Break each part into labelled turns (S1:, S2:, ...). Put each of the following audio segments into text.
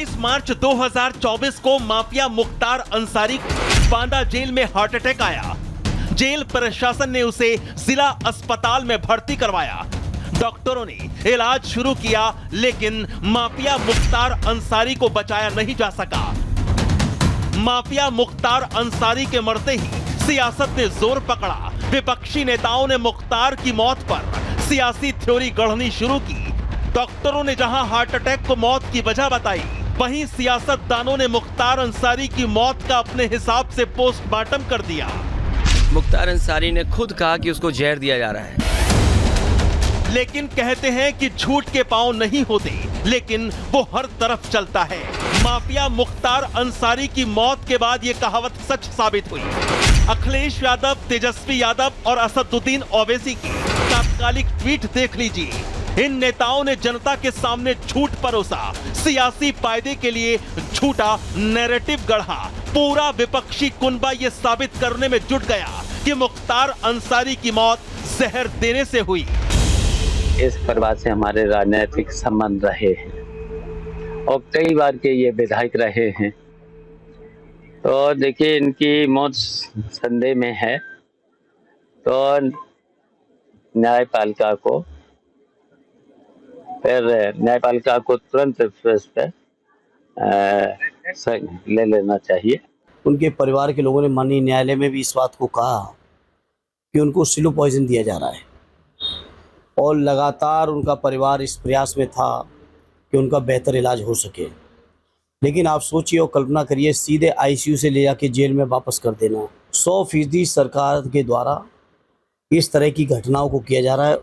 S1: 22 मार्च 2024 को mafia Mukhtar Ansari Banda jail में heart attack आया। जेल प्रशासन ने उसे जिला अस्पताल में भर्ती करवाया। डॉक्टरों ने इलाज शुरू किया, लेकिन माफिया मुख्तार अंसारी को बचाया नहीं जा सका। माफिया मुख्तार अंसारी के मरते ही सियासत ने जोर पकड़ा। विपक्षी नेताओं ने मुख्तार की मौत पर सियासी थ्योरी गढ़नी शुरू की। डॉक्टरों ने जहां हार्ट अटैक को मौत की वजह बताई, वहीं सियासतदानों ने मुख्तार अंसारी की मौत का अपने हिसाब से पोस्टमार्टम कर दिया।
S2: मुख्तार अंसारी ने खुद कहा कि उसको जहर दिया जा रहा है।
S1: लेकिन कहते हैं कि झूठ के पांव नहीं होते, लेकिन वो हर तरफ चलता है। माफिया मुख्तार अंसारी की मौत के बाद ये कहावत सच साबित हुई। अखिलेश यादव, तेजस्वी यादव और असदुद्दीन ओवैसी की तात्कालिक ट्वीट देख लीजिए। इन नेताओं ने जनता के सामने झूठ परोसा, सियासी फायदे के लिए झूठा नैरेटिव गढ़ा। पूरा विपक्षी कुनबा ये साबित करने में जुट गया कि मुख्तार अंसारी की मौत जहर देने से हुई।
S3: इस परिवार से हमारे राजनीतिक संबंध रहे हैं और कई बार के ये विधायक रहे हैं। तो देखिए, इनकी मौत संदेह में है, तो न्यायपालिका को तुरंत इस पर ले लेना चाहिए।
S4: उनके परिवार के लोगों ने माननीय न्यायालय में भी इस बात को कहा कि उनको स्लो पॉइजन दिया जा रहा है और लगातार उनका परिवार इस प्रयास में था कि उनका बेहतर इलाज हो सके। लेकिन आप सोचिए और कल्पना करिए, सीधे आईसीयू से ले जाके जेल में वापस कर देना। 100% सरकार के द्वारा इस तरह की घटनाओं को किया जा रहा है।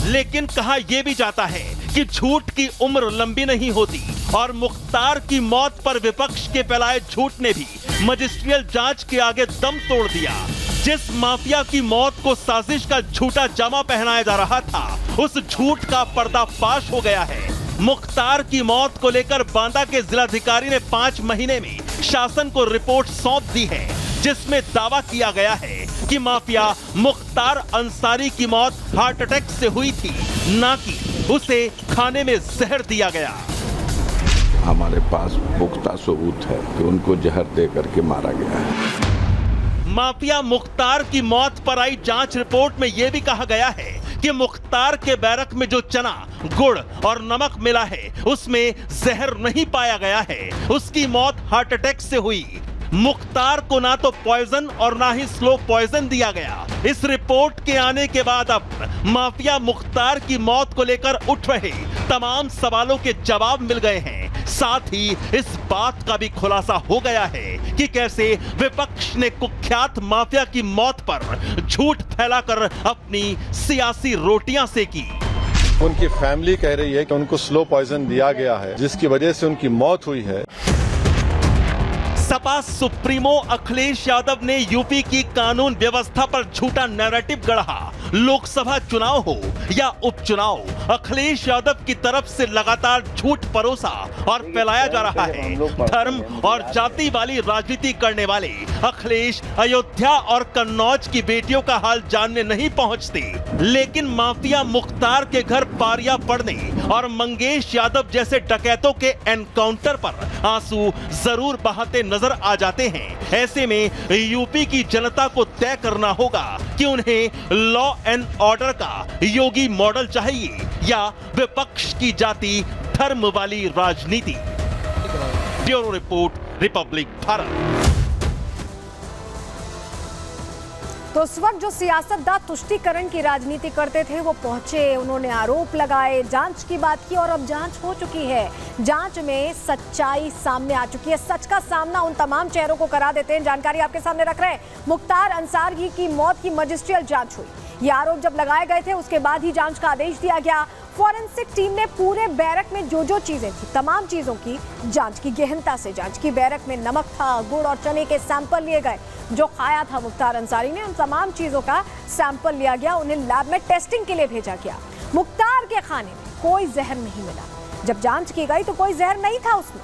S1: लेकिन कहा यह भी जाता है कि झूठ की उम्र लंबी नहीं होती और मुख्तार की मौत पर विपक्ष के फैलाए झूठ ने भी मजिस्ट्रियल जांच के आगे दम तोड़ दिया। जिस माफिया की मौत को साजिश का झूठा जामा पहनाया जा रहा था, उस झूठ का पर्दाफाश हो गया है। मुख्तार की मौत को लेकर बांदा के जिलाधिकारी ने 5 महीने में शासन को रिपोर्ट सौंप दी है, जिसमें दावा किया गया है कि माफिया मुख्तार अंसारी की मौत हार्ट अटैक से हुई थी, ना कि उसे खाने में जहर दिया गया।
S5: हमारे पास पुख्ता सबूत है कि उनको जहर दे करके मारा गया है।
S1: माफिया मुख्तार की मौत पर आई जांच रिपोर्ट में यह भी कहा गया है कि मुख्तार के बैरक में जो चना, गुड़ और नमक मिला है, उसमें जहर नहीं पाया गया है। उसकी मौत हार्ट अटैक से हुई। मुख्तार को ना तो पॉइजन और ना ही स्लो पॉइजन दिया गया। इस रिपोर्ट के आने के बाद अब माफिया मुख्तार की मौत को लेकर उठ रहे तमाम सवालों के जवाब मिल गए हैं। साथ ही इस बात का भी खुलासा हो गया है कि कैसे विपक्ष ने कुख्यात माफिया की मौत पर झूठ फैलाकर अपनी सियासी रोटियां सेकी।
S6: उनकी फैमिली कह रही है कि उनको स्लो पॉइजन दिया गया है, जिसकी वजह से उनकी मौत हुई है।
S1: सपा सुप्रीमो अखिलेश यादव ने यूपी की कानून व्यवस्था पर झूठा नैरेटिव गढ़ा। लोकसभा चुनाव हो या उपचुनाव, अखिलेश यादव की तरफ से लगातार झूठ परोसा और फैलाया जा रहा है। धर्म और जाति वाली राजनीति करने वाले अखिलेश अयोध्या और कन्नौज की बेटियों का हाल जानने नहीं पहुंचते, लेकिन माफिया मुख्तार के घर पारिया पड़ने और मंगेश यादव जैसे डकैतों के एनकाउंटर पर आंसू जरूर बहाते नजर आ जाते हैं। ऐसे में यूपी की जनता को तय करना होगा कि उन्हें लॉ एंड ऑर्डर का योगी मॉडल चाहिए या विपक्ष की जाति धर्म वाली राजनीति। Bureau report, Republic Bharat.
S7: तो उस वक्त जो सियासतदान तुष्टीकरण की राजनीति करते थे वो पहुंचे, उन्होंने आरोप लगाए, जांच की बात की और अब जांच हो चुकी है। जांच में सच्चाई सामने आ चुकी है। सच का सामना उन तमाम चेहरों को करा देते हैं। जानकारी आपके सामने रख रहे हैं। मुख्तार अंसारी की मौत की मजिस्ट्रियल जांच हुई। ये आरोप जब लगाए गए थे उसके बाद ही जांच का आदेश दिया गया। फॉरेंसिक टीम ने पूरे बैरक में जो चीजें थी, तमाम चीजों की जांच की, गहनता से जांच की। बैरक में नमक था, गुड़ और चने के सैंपल लिए गए। जो खाया था मुख्तार अंसारी ने, उन तमाम चीजों का सैंपल लिया गया, उन्हें लैब में टेस्टिंग के लिए भेजा गया। मुख्तार के खाने में कोई जहर नहीं मिला। जब जांच की गई तो कोई जहर नहीं था उसमें।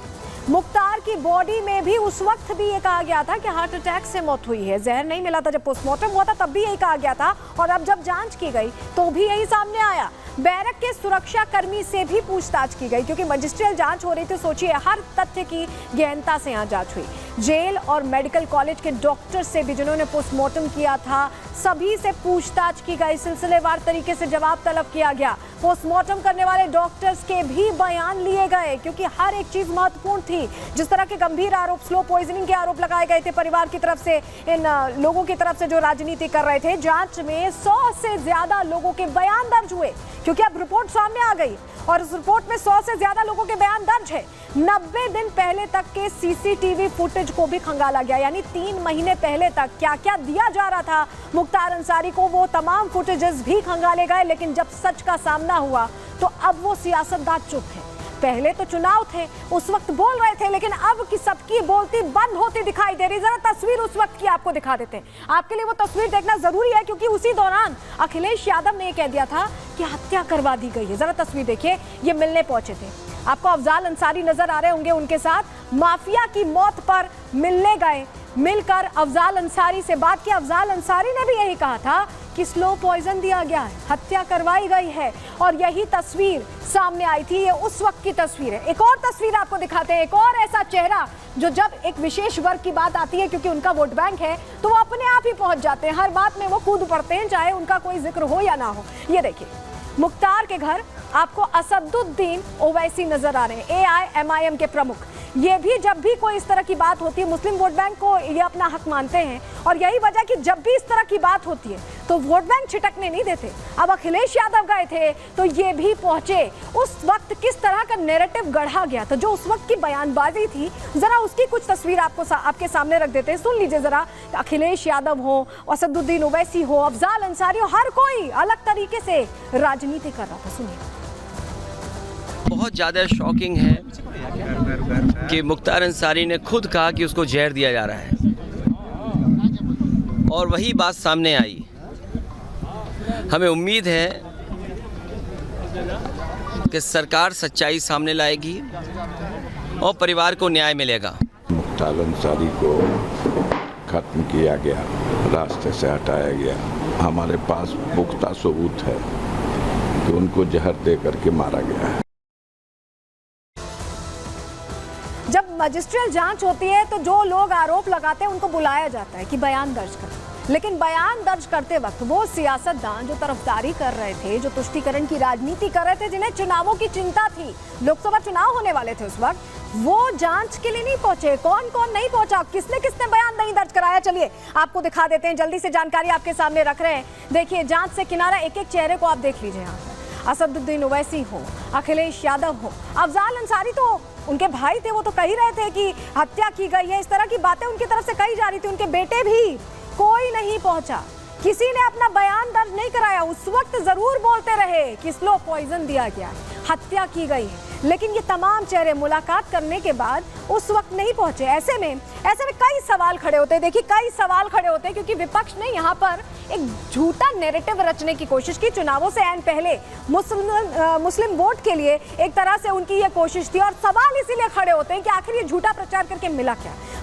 S7: मुख्तार की बॉडी में भी उस वक्त भी ये कहा गया था कि हार्ट अटैक से मौत हुई है, जहर नहीं मिला था। जब पोस्टमार्टम हुआ था तब भी यही कहा गया था और अब जब जांच की गई तो भी यही सामने आया। बैरक के सुरक्षा कर्मी से भी पूछताछ की गई क्योंकि मजिस्ट्रियल जांच हो रही थी। सोचिए, हर तथ्य की गहनता से यहाँ जांच हुई। जेल और मेडिकल कॉलेज के डॉक्टर से भी, जिन्होंने पोस्टमार्टम किया था, सभी से पूछताछ की गई। सिलसिलेवार तरीके से जवाब तलब किया गया। पोस्टमार्टम करने वाले डॉक्टर्स के भी बयान लिए गए क्योंकि हर एक चीज महत्वपूर्ण थी। जिस तरह के गंभीर आरोप, स्लो पॉइजनिंग के आरोप लगाए गए थे परिवार की तरफ से, इन लोगों की तरफ से जो राजनीति कर रहे थे, जांच में 100 से ज्यादा लोगों के बयान दर्ज हुए क्योंकि अब रिपोर्ट सामने आ गई और उस रिपोर्ट में 100 से ज्यादा लोगों के बयान दर्ज है। 90 दिन पहले तक के सीसीटीवी फुटेज को भी खंगाला गया, यानी 3 महीने पहले तक क्या क्या दिया जा रहा था मुख्तार अंसारी को, वो तमाम फुटेजेस भी खंगाले गए। लेकिन जब सच का सामना हुआ तो अब वो सियासतदान चुप है। पहले तो चुनाव थे, उस वक्त बोल रहे थे, लेकिन अब की सबकी बोलती बंद होती दिखाई दे रही। जरा तस्वीर उस वक्त की आपको दिखा देते हैं। आपके लिए वो तस्वीर देखना जरूरी है क्योंकि उसी दौरान अखिलेश यादव ने ये कह दिया था कि हत्या करवा दी गई है। जरा तस्वीर देखिए, ये मिलने पहुंचे थे, आपको अफजाल अंसारी नजर आ रहे होंगे, उनके साथ माफिया की मौत पर मिलने गए, मिलकर अफजाल अंसारी से बात की। अफजाल अंसारी ने भी यही कहा था कि स्लो पॉइजन दिया गया है, हत्या करवाई गई है और यही तस्वीर सामने आई थी। ये उस वक्त की तस्वीर है। एक और तस्वीर आपको दिखाते हैं, एक और ऐसा चेहरा जो जब एक विशेष वर्ग की बात आती है, क्योंकि उनका वोट बैंक है, तो वो अपने आप ही पहुंच जाते हैं, हर बात में वो कूद पड़ते हैं, चाहे उनका कोई जिक्र हो या ना हो। ये देखिए, मुख्तार के घर आपको असदुद्दीन ओवैसी नजर आ रहे हैं, AIMIM के प्रमुख। ये भी जब भी कोई इस तरह की बात होती है, मुस्लिम वोट बैंक को ये अपना हक मानते हैं और यही वजह कि जब भी इस तरह की बात होती है तो वोट बैंक छिटकने नहीं देते। अब अखिलेश यादव गए थे तो ये भी पहुंचे। उस वक्त किस तरह का नैरेटिव गढ़ा गया था, जो उस वक्त की बयानबाजी थी, जरा उसकी कुछ तस्वीर आपके सामने रख देते हैं। सुन लीजिए जरा। अखिलेश यादव हो, असदुद्दीन ओवैसी हो, अफजाल अंसारी हो, हर कोई अलग तरीके से राजनीति कर रहा था। सुनिए।
S2: बहुत ज़्यादा शॉकिंग है कि मुख्तार अंसारी ने खुद कहा कि उसको जहर दिया जा रहा है और वही बात सामने आई। हमें उम्मीद है कि सरकार सच्चाई सामने लाएगी और परिवार को न्याय मिलेगा।
S5: मुख्तार अंसारी को खत्म किया गया, रास्ते से हटाया गया। हमारे पास पुख्ता सबूत है कि उनको जहर दे करके मारा गया है।
S7: जब मजिस्ट्रियल जांच होती है तो जो लोग आरोप लगाते हैं उनको बुलाया जाता है कि बयान दर्ज करें, लेकिन बयान दर्ज करते वक्त वो सियासतदान जो तरफदारी कर रहे थे, जो तुष्टीकरण की राजनीति कर रहे थे, जिन्हें चुनावों की चिंता थी, लोकसभा चुनाव होने वाले थे उस वक्त, वो जांच के लिए नहीं पहुंचे। कौन कौन नहीं पहुंचा, किसने किसने बयान नहीं दर्ज कराया, चलिए आपको दिखा देते हैं। जल्दी से जानकारी आपके सामने रख रहे हैं। देखिए, जांच से किनारा, एक एक चेहरे को आप देख लीजिए। यहाँ पर असदुद्दीन ओवैसी हो, अखिलेश यादव हो, अफजाल अंसारी तो उनके भाई थे, वो तो कह ही रहे थे कि हत्या की गई है, इस तरह की बातें उनकी तरफ से कही जा रही थी। उनके बेटे भी, कोई नहीं पहुंचा, किसी ने अपना बयान दर्ज नहीं कराया। उस वक्त जरूर बोलते रहे कि स्लो पॉइजन दिया गया है, हत्या की गई है, लेकिन ये तमाम चेहरे मुलाकात करने के बाद उस वक्त नहीं पहुंचे। ऐसे में कई सवाल खड़े होते हैं। देखिए, कई सवाल खड़े होते हैं क्योंकि विपक्ष ने यहाँ पर एक झूठा नैरेटिव रचने की कोशिश की। चुनावों से ऐन पहले मुस्लिम वोट के लिए एक तरह से उनकी ये कोशिश थी और सवाल इसीलिए खड़े होते हैं कि आखिर ये झूठा प्रचार करके मिला क्या।